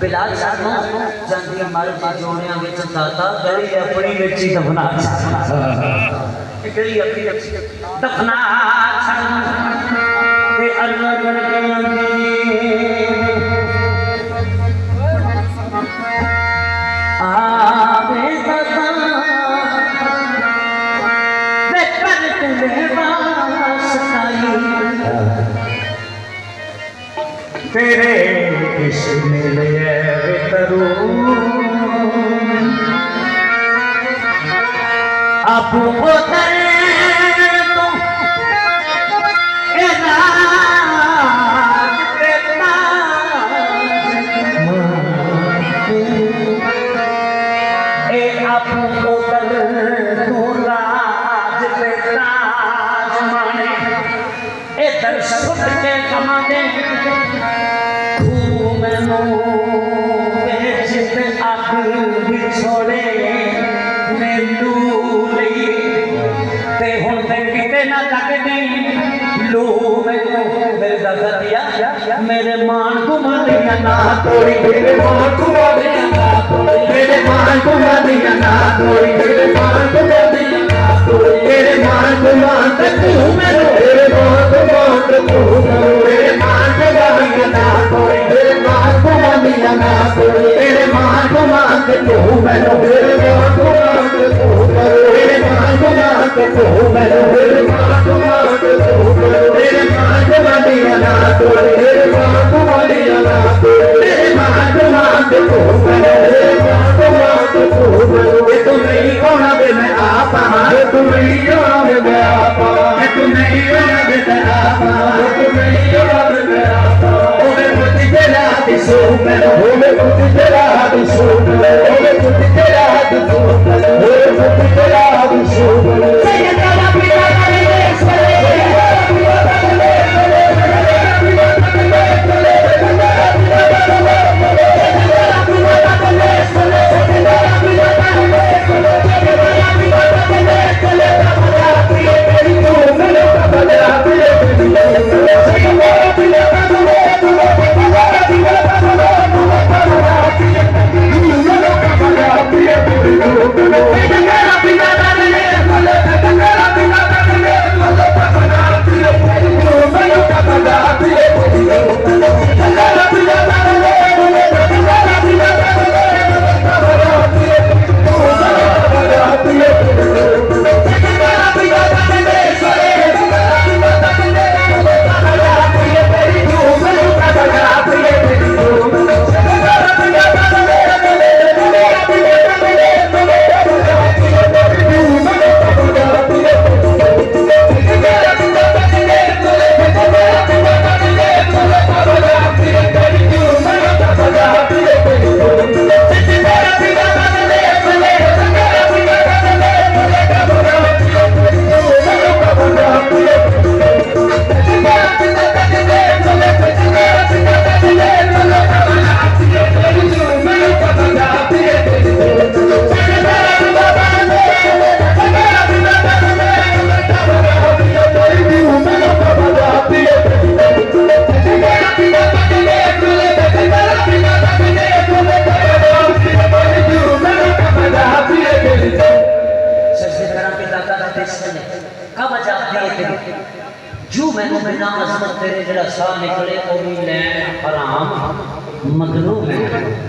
बिलाल सानू जांदी मर के जोड़ियां विच दाता गली अपनी विच ही दफना गली अपनी दफना ते अल्लाह करके आवे दाता वे कर तुझे वास्ताई तेरे किसने लिए करूं अब उतर तुम दर्शक के कमाने छोड़े मैनू ते हुण ते किते ना लगदी लू मैनू मेरे दादा दिया मेरे मान घुमादिया ना तोड़ी मेरे मान घुमादिया ना तोड़ी मेरे मान घुमादिया ना तोड़ी मेरे मान घुमादिया ना तोड़ी मेरे मान घुमा ते तू मैनू मेरे मान घुमा ते तू मेरे मान घुमादिया ना तोड़ी मेरे मान घुमादिया ना तोड़ी मेरे मान घुमा ते तू मैनू मेरे मान घुमा ते तू मेरे मान घुमा ते तू मैनू मेरे मान घुमा ते तू मेरे मान घुमादिया ना तोड़ी मेरे मान घुमादिया ना तोड़ी मेरे मान घुमा ते तू मैनू मेरे मान घुमा ते तू तू नहीं होना वे मैं आपा तू नहीं होना वे मैं आपा तू नहीं होना वे मैं आपा तू नहीं होना वे मैं आपा ओए मुझे तेरा दिसो मैनू ओए मुझे तेरा दिसो ओए मुझे तेरा दिसो ओए मुझे तेरा दिसो सैयदा पिता जू मैनू बिना अजमत तेरे जरा साह निकले ओ भी लैन हराम मगरूब है।